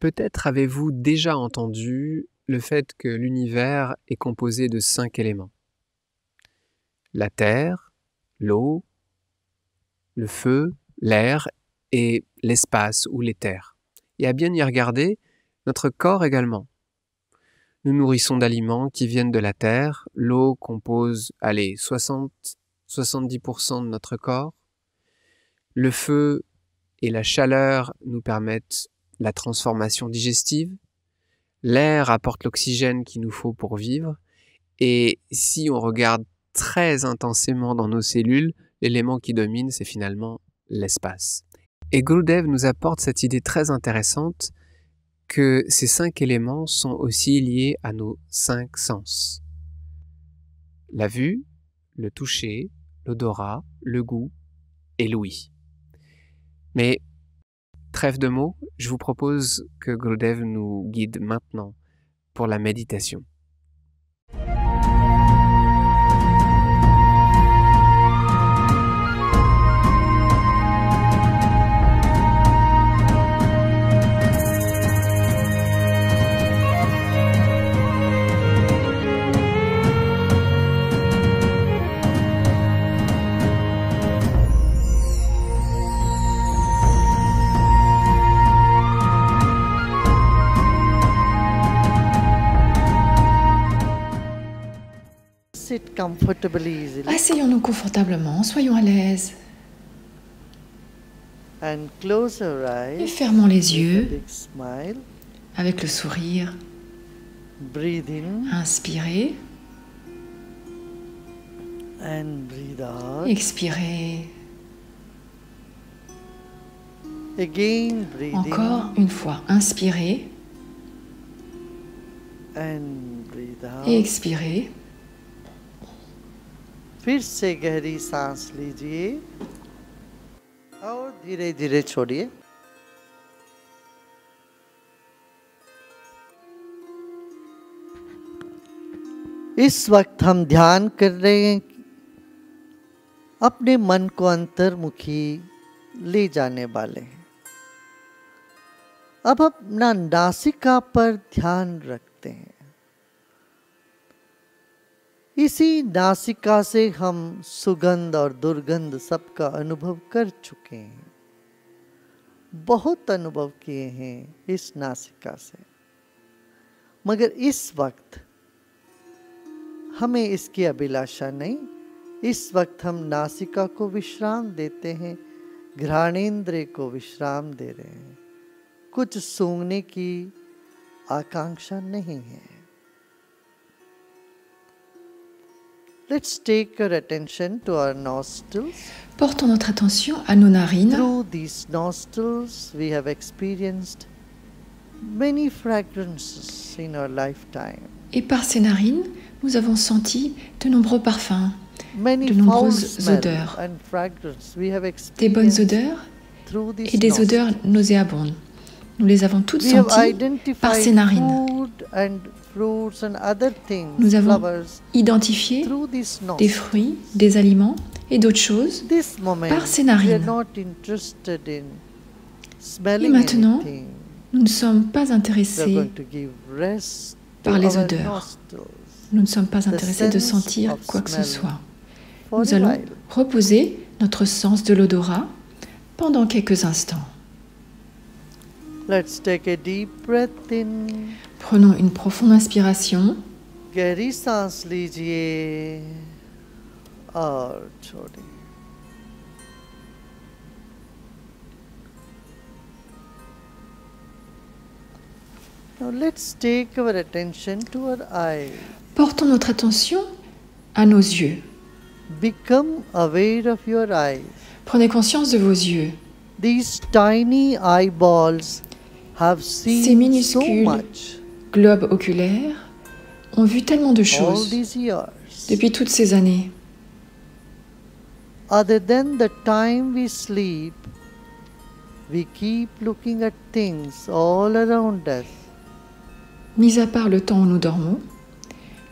Peut-être avez-vous déjà entendu le fait que l'univers est composé de 5 éléments. La terre, l'eau, le feu, l'air et l'espace ou l'éther. Et à bien y regarder, notre corps également. Nous nourrissons d'aliments qui viennent de la terre. L'eau compose, 70% de notre corps. Le feu et la chaleur nous permettent la transformation digestive. L'air apporte l'oxygène qu'il nous faut pour vivre. Et si on regarde très intensément dans nos cellules, l'élément qui domine, c'est finalement l'espace. Et Gurudev nous apporte cette idée très intéressante que ces 5 éléments sont aussi liés à nos 5 sens. La vue, le toucher, l'odorat, le goût et l'ouïe. Mais trêve de mots, je vous propose que Gurudev nous guide maintenant pour la méditation. Asseyons-nous confortablement, soyons à l'aise. Et fermons les yeux avec le sourire. Inspirez. Expirez. Encore une fois, inspirez. Et expirez. फिर से गहरी सांस लीजिए और धीरे-धीरे छोड़िए। इस वक्त हम ध्यान कर रहे हैं अपने मन को अंतर्मुखी ले जाने वाले हैं। अब अपना नासिका पर ध्यान रखते हैं। इसी नासिका से हम सुगंध और दुर्गंध सबका अनुभव कर चुके हैं, बहुत अनुभव किए हैं इस नासिका से, मगर इस वक्त हमें इसकी अभिलाषा नहीं। इस वक्त हम नासिका को विश्राम देते हैं, घ्राणेंद्रिय को विश्राम दे रहे हैं, कुछ सूंघने की आकांक्षा नहीं है। Let's take our attention to our nostrils. Portons notre attention à nos narines. Through these nostrils, we have experienced many fragrances in our lifetime. Et par ces narines, nous avons senti de nombreux parfums, de nombreuses odeurs, des bonnes odeurs et des odeurs nauséabondes. Nous les avons toutes senties par ces narines. Nous avons identifié des fruits, des aliments et d'autres choses par ces narines. Et maintenant, nous ne sommes pas intéressés par les odeurs. Nous ne sommes pas intéressés de sentir quoi que ce soit. Nous allons reposer notre sens de l'odorat pendant quelques instants. Let's take a deep breath in. Prenons une profonde inspiration. गहरी सांस लीजिए और छोड़िए। Now let's take our attention to our eyes. Portons notre attention à nos yeux. Become aware of your eyes. Prenez conscience de vos yeux. These tiny eyeballs have Ces seen so minuscules much globes oculaires ont vu tellement de all choses these years. depuis toutes ces années. Other than the time we sleep, we keep looking at things all around us. Mis à part le temps où nous dormons,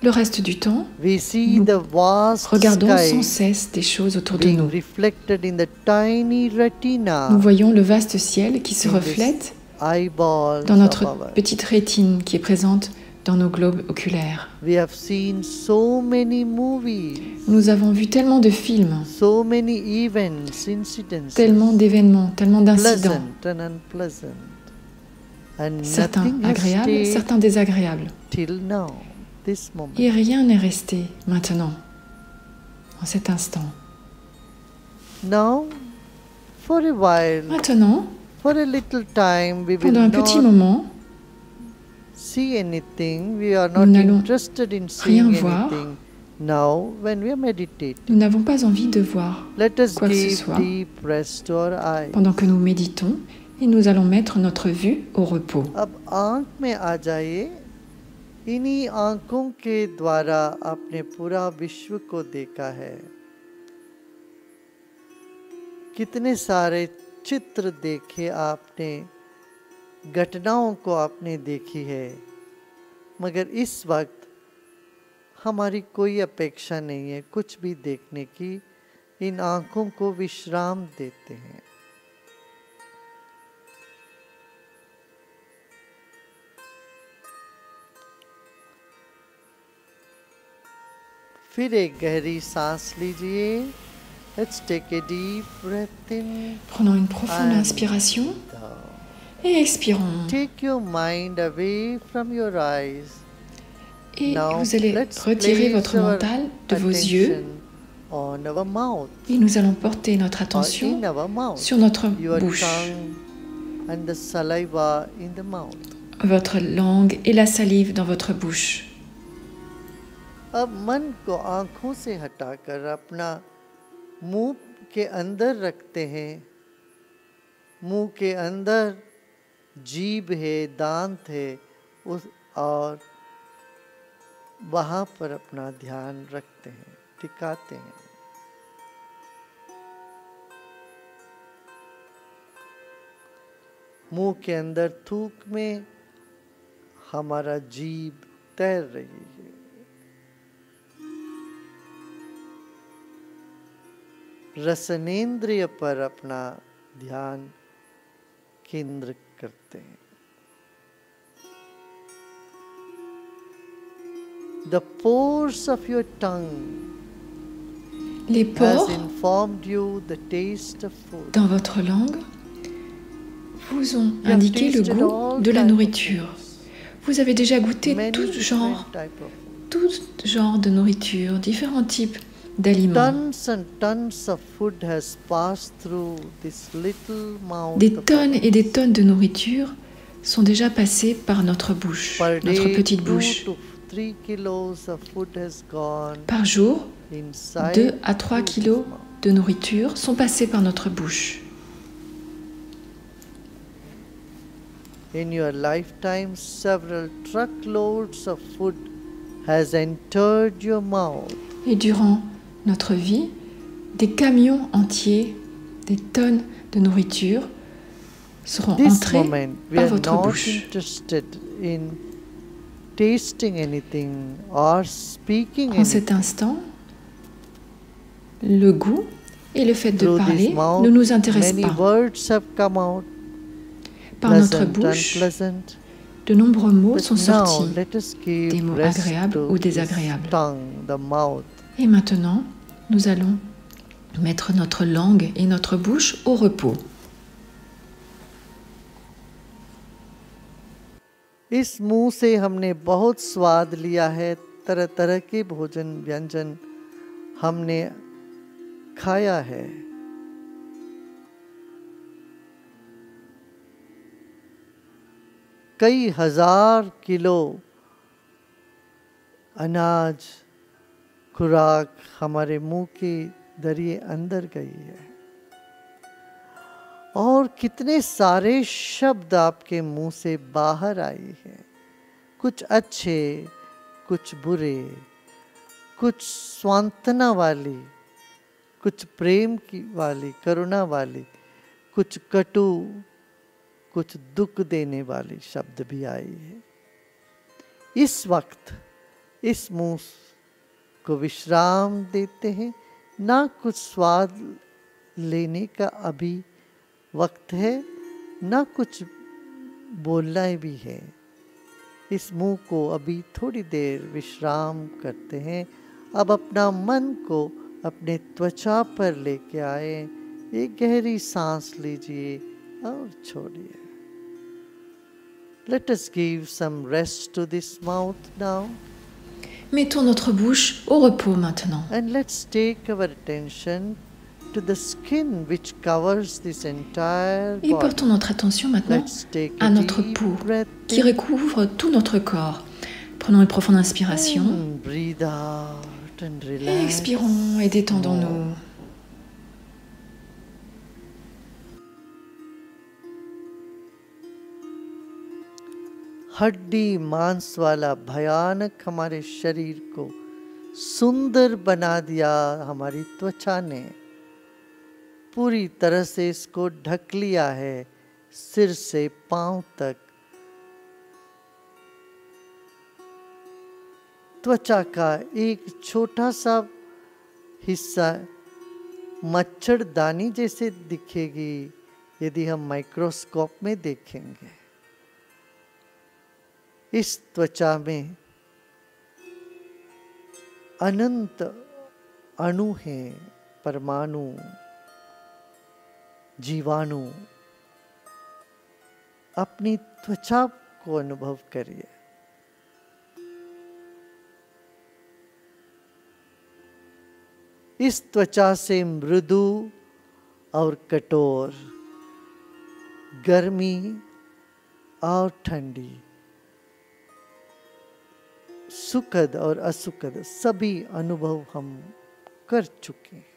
le reste du temps, We see nous the vast regardons sans sky cesse des choses autour de being nous. reflected in the tiny retina Nous voyons le vaste ciel qui se in this reflète dans notre petite rétine qui est présente dans nos globes oculaires. We have seen so many movies, Nous avons vu tellement de films, so many events, incidents, tellement d'événements, tellement d'incidents, pleasant and unpleasant, and certains nothing has agréables, stayed certains désagréables. till now, this moment. Et rien n'est resté maintenant, en cet instant. Now, for a while, Maintenant, for a little time, we will pendant un petit not moment, see anything. We are nous not n'allons interested in rien seeing voir. anything now when we are meditating. nous n'avons pas envie de voir Let us quoi que ce give soit deep rest to our eyes. pendant que nous méditons et nous allons mettre notre vue au repos. अब आंख में आ जाइए, इन्हीं आंखों के द्वारा आपने पूरा विश्व को देखा है। कितने सारे चित्र देखे आपने, घटनाओं को आपने देखी है, मगर इस वक्त हमारी कोई अपेक्षा नहीं है कुछ भी देखने की। इन आंखों को विश्राम देते हैं। फिर एक गहरी सांस लीजिए। Let's take a deep breath in. Prenons une profonde inspiration et expirons. Take your mind away from your eyes. Et Now, vous allez let's retirer place votre our mental de vos yeux attention on our mouth, et nous allons porter notre or attention in our mouth, sur notre your bouche, tongue and the saliva in the mouth. votre langue et la salive dans votre bouche. अब मन को आंखों से हटाकर अपना मुंह के अंदर रखते हैं। मुंह के अंदर जीभ है, दांत है, उस और वहाँ पर अपना ध्यान रखते हैं, टिकाते हैं। मुंह के अंदर थूक में हमारा जीभ तैर रही है। रसनेंद्रिय पर अपना ध्यान केंद्र करते हैं। The pores of your tongue Les has pores informed you the taste of food. dans votre langue vous ont You have indiqué le tasted goût all de la type of nourriture. foods, Vous avez déjà goûté many tout different type of food. tout genre de nourriture, différents types d'aliments. Tons and tons of food has passed through this little mouth Des of tonnes ours. et des tonnes de nourriture sont déjà passées par notre bouche, Per notre day, petite 2 bouche. to 3 kilos of food has gone Par jour, inside 2 à 3 through this kilos mouth. de nourriture sont passés par notre bouche. In your lifetime, several truckloads of food has entered your mouth. Et durant notre vie, des camions entiers, des tonnes de nourriture seront This entrés moment, we par are votre not bouche. interested in tasting anything or speaking En cet anything. instant, le goût et le fait de Through parler this mouth, ne nous intéressent many pas. words have come out, Par notre pleasant, bouche, unpleasant. de nombreux mots But sont now, sortis. let us give Des mots rest agréables to ou this désagréables. tongue, the mouth. Et maintenant, nous allons mettre notre langue et notre bouche au repos. इस मुंह से हमने बहुत स्वाद लिया है, तरह तरह के भोजन व्यंजन हमने खाया है। कई हजार किलो अनाज खुराक हमारे मुंह के दरिए अंदर गई है, और कितने सारे शब्द आपके मुंह से बाहर आए हैं, कुछ अच्छे, कुछ बुरे, कुछ सांत्वना वाली, कुछ प्रेम की वाली, करुणा वाली, कुछ कटु, कुछ दुख देने वाली शब्द भी आई है। इस वक्त इस मुंह को विश्राम देते हैं, ना कुछ स्वाद लेने का अभी वक्त है, ना कुछ बोलना ही भी है। इस मुंह को अभी थोड़ी देर विश्राम करते हैं। अब अपना मन को अपने त्वचा पर लेके आए, एक गहरी सांस लीजिए और छोड़िए। Let us give some rest to this mouth now. Mettons notre bouche au repos maintenant. And let's take our attention to the skin which covers this entire body. Et portons notre attention maintenant à notre peau qui recouvre tout notre corps. Prenons une profonde inspiration. Breathe out and Et relax. expirons et détendons-nous. हड्डी मांस वाला भयानक हमारे शरीर को सुंदर बना दिया हमारी त्वचा ने। पूरी तरह से इसको ढक लिया है सिर से पांव तक। त्वचा का एक छोटा सा हिस्सा मच्छरदानी जैसे दिखेगी यदि हम माइक्रोस्कोप में देखेंगे। इस त्वचा में अनंत अणु हैं, परमाणु, जीवाणु। अपनी त्वचा को अनुभव करिए। इस त्वचा से मृदु और कठोर, गर्मी और ठंडी, सुखद और असुखद सभी अनुभव हम कर चुके हैं।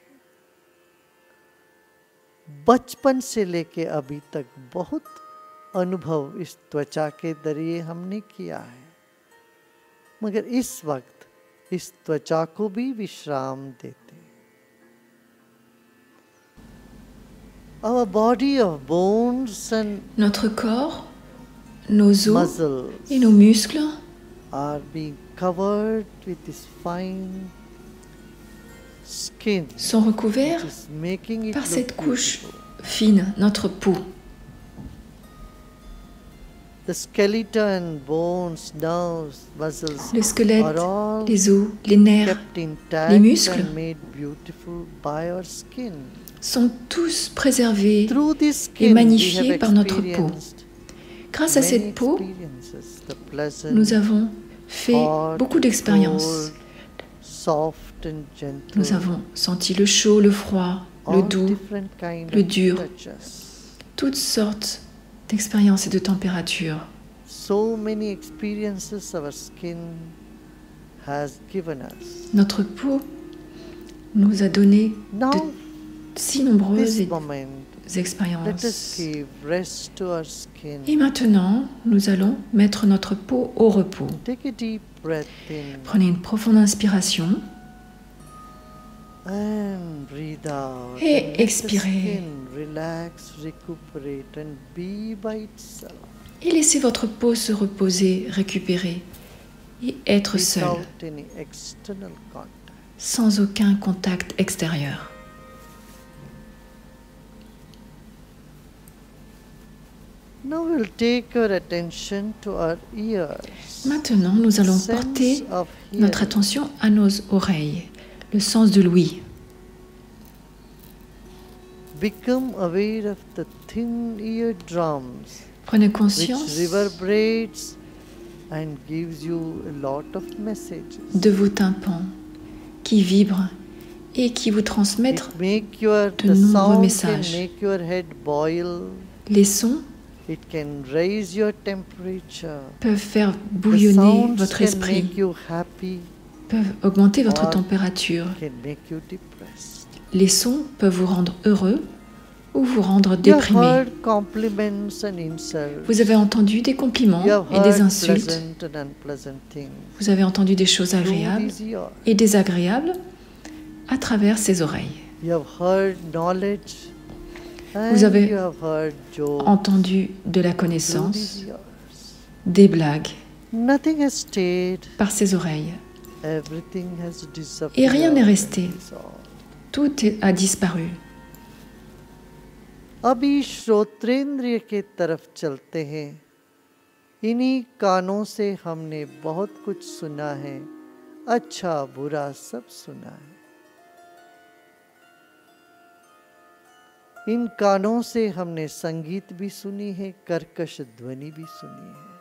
बचपन से लेके अभी तक बहुत अनुभव इस त्वचा के जरिए हमने किया है, मगर इस वक्त इस त्वचा को भी विश्राम देते हैं। Our body of bones and Notre corps, nos os muscles et nos muscles are being covered with this fine skin sont recouverts which is making it par look cette couche beautiful. fine, notre peau. The skeleton, bones, nerves, muscles Le squelette, are all les os, les nerfs kept intact les muscles and made beautiful by our skin. sont tous préservés Through this et skin, we magnifiés have par notre peau. experienced Grâce à many cette peau, experiences, the pleasant, nous avons fait hot, beaucoup d'expériences. cold, soft and gentle, Nous avons senti le chaud, le froid, le all doux, different kind le of dur. touches. toutes sortes d'expériences et de températures. So many experiences our skin has given us. Notre peau nous a donné Now, de si nombreuses this moment, let us expériences. give rest to our skin. Et maintenant, nous allons mettre notre peau au repos. Take a deep breath in Prenez une profonde inspiration and breathe out. Et And let the expirez. skin relax, recuperate and be by itself et laissez votre peau se reposer, récupérer et être seule, without any external contact. sans aucun contact extérieur. Now we'll take our attention to our ears. Maintenant, nous allons Sense porter of notre hearing. attention à nos oreilles, le sens de l'ouïe. Become aware of the thin eardrums Prenez which conscience reverberates and gives you a lot of messages. de vos tympans qui vibrent et qui vous transmettent It make your, de the nombreux sound messages. can make your head boil. les sons It can raise your temperature. peuvent faire The bouillonner sounds votre can esprit, make you happy, peuvent augmenter votre or température. can make you depressed. Les sons peuvent vous rendre heureux ou vous rendre You have déprimé. heard compliments and insults. Vous avez entendu des compliments You have et des heard insultes. pleasant and unpleasant things. Vous avez entendu des choses Through agréables these ears. et désagréables à travers ces oreilles. You have heard knowledge Vous and avez you have heard jokes Entendu de la through connaissance, these ears. des blagues Nothing has stayed. par ces oreilles. Everything has disappeared. Et rien n'est resté. and dissolved. A disparu. अभी श्रोत्रेंद्रिय के तरफ चलते हैं इन्हीं कानों से हमने बहुत कुछ सुना है, अच्छा बुरा सब सुना है। इन कानों से हमने संगीत भी सुनी है, कर्कश ध्वनि भी सुनी है।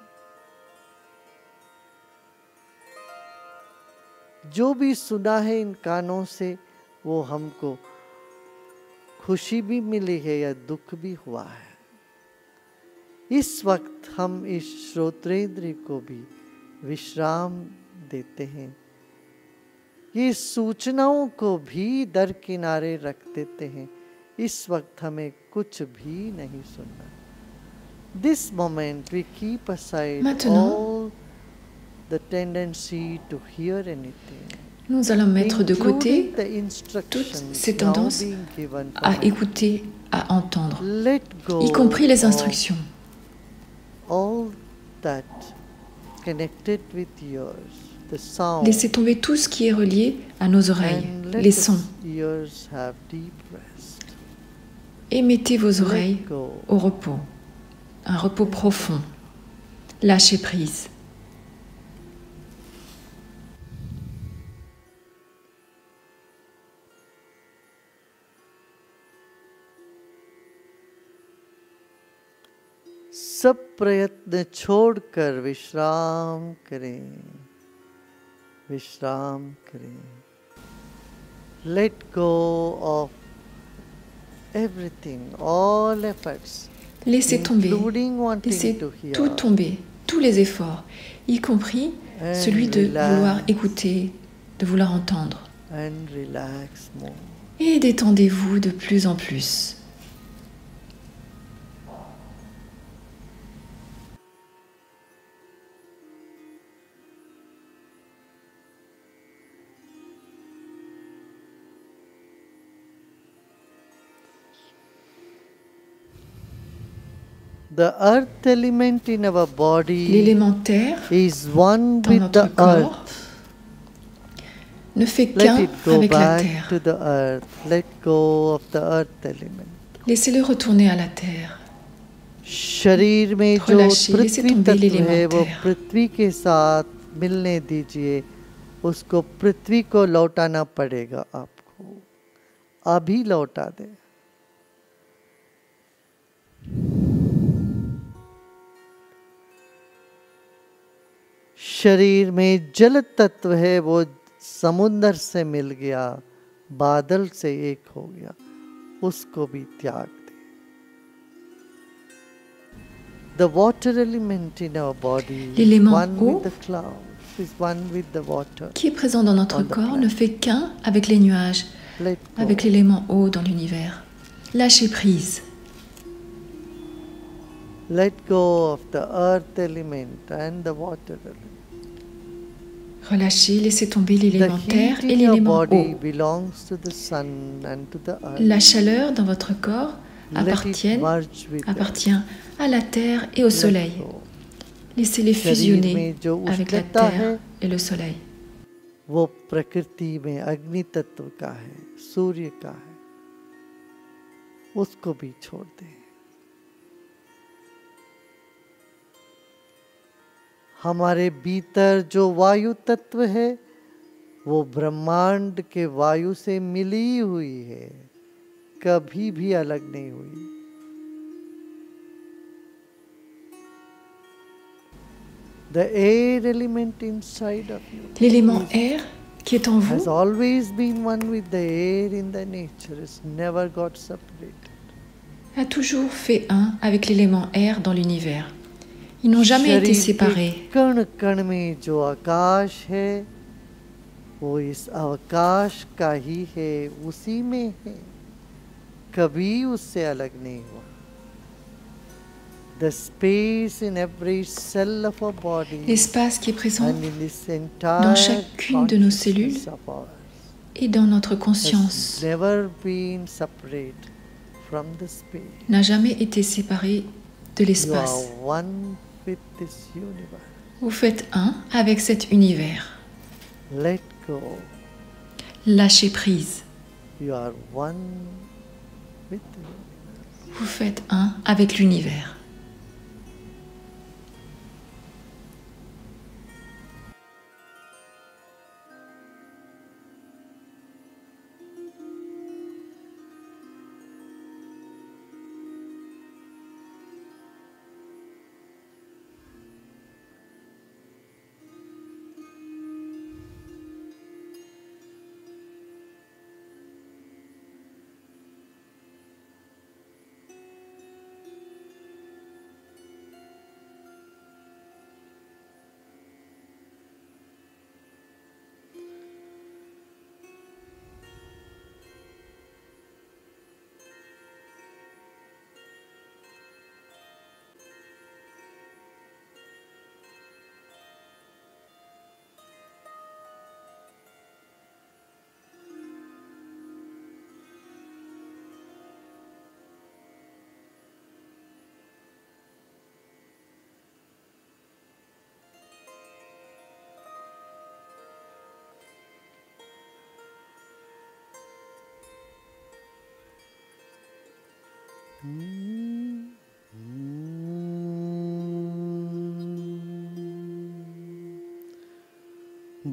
जो भी सुना है इन कानों से, वो हमको खुशी भी मिली है या दुख भी हुआ है। इस वक्त हम इस श्रोत्रेंद्र को भी विश्राम देते हैं, ये सूचनाओं को भी दरकिनारे रख देते हैं। इस वक्त हमें कुछ भी नहीं सुनना। This moment we keep aside all the tendency to hear anything. Nous allons mettre de côté toutes ces tendances à écouter, à entendre, y compris les instructions. All that connected with yours, the sound. Laissez tomber tout ce qui est relié à nos oreilles, les sons. Yours have deep rest. Et mettez vos oreilles au repos, un repos profond. Lâchez prise. सब प्रयत्न छोड़कर विश्राम करें, विश्राम करें। Let go of everything, all efforts. Laissez tomber, laissez tout tomber, tous les efforts, y compris celui de vouloir écouter, de vouloir entendre. And relax more. Et détendez-vous de plus en plus. The earth element in our body L'élément terre is one dans with notre the corps earth. ne fait Let qu'un it go avec la back terre. to the earth. Let go of the earth element. Laissez-le retourner à la terre. शरीर में जो Relâchez, laissez पृथ्वी tomber तत्व है l'élément वो terre. पृथ्वी के साथ मिलने दीजिए। उसको पृथ्वी को लौटाना पड़ेगा आपको। अभी लौटा दे। शरीर में जल तत्व है वो समुद्र से मिल गया, बादल से एक हो गया, उसको भी त्याग दे। The water element in our body is one with the clouds, is one with the water. Qui est présent dans notre corps ne fait qu'un avec les nuages, avec l'élément eau dans l'univers. Lâchez prise. Let go of the earth element and the water element. Relâchez, laissez tomber l'élément terre et l'élément eau. La chaleur dans votre corps appartient à la terre et au soleil. Laissez-les fusionner avec la terre et le soleil. वो प्रकृति में अग्नि तत्व का है, सूर्य का है, उसको भी छोड़ दें। हमारे भीतर जो वायु तत्व है वो ब्रह्मांड के वायु से मिली हुई है, कभी भी अलग नहीं हुई। The air element inside of you, l'élément air qui est en vous, has always been one with the air in the nature, it's never got separated. A toujours fait un avec l'élément air dans l'univers. Ils n'ont jamais été séparés. कण कण में जो आकाश है वो इस आकाश का ही है, उसी में है, कभी उससे अलग नहीं हुआ। The space in every cell of our body, l'espace qui est présent dans chacune de nos cellules et dans notre conscience n'a jamais été séparé de l'espace. Vous faites un avec cet univers. Lâchez prise. Vous faites un avec l'univers.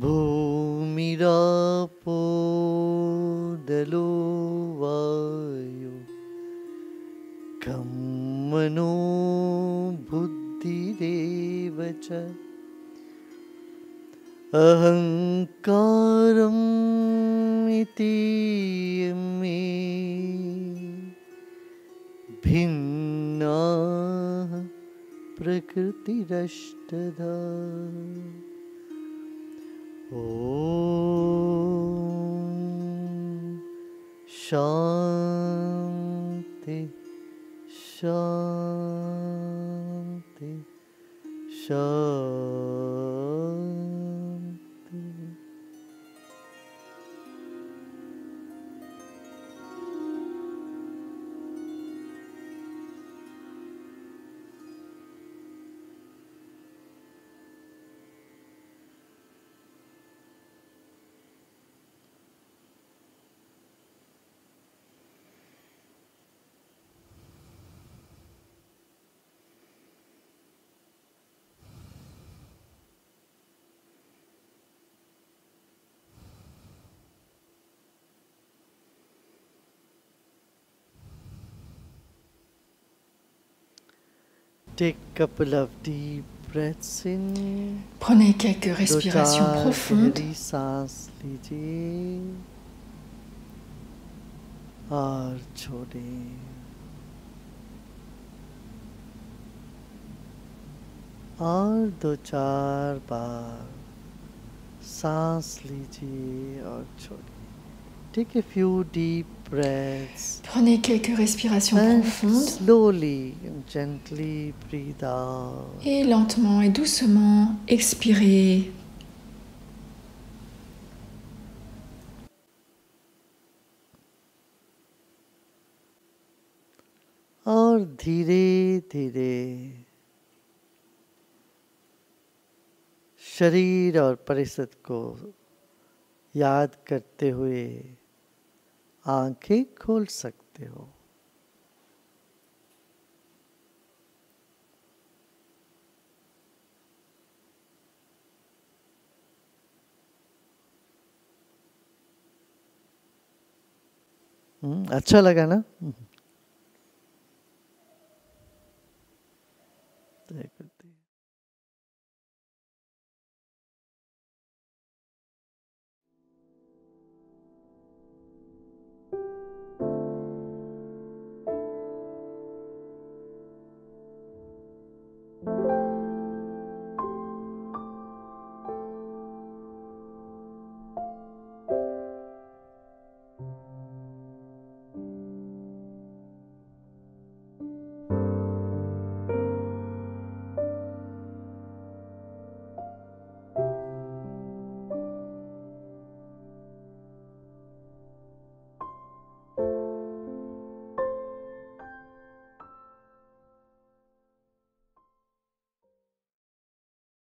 भूमिरापो जलो वायु खं मनो बुद्धिरेव च अहंकारम् इति मे भिन्ना प्रकृतिरष्टधा। ओम शांति शांति शांति। Take a couple of deep breaths in. Prenez quelques respirations profondes. गहरी सांस लीजिए और छोड़ें। और 2-4 बार सांस लीजिए और छोड़िए। Take a few deep breaths. Prenez quelques respirations And profondes. slowly and gently breathe out. Et lentement et doucement, expirez. और धीरे धीरे शरीर और परिस्थिति को याद करते हुए आंखें खोल सकते हो। अच्छा लगा ना? जय गुरुदेव।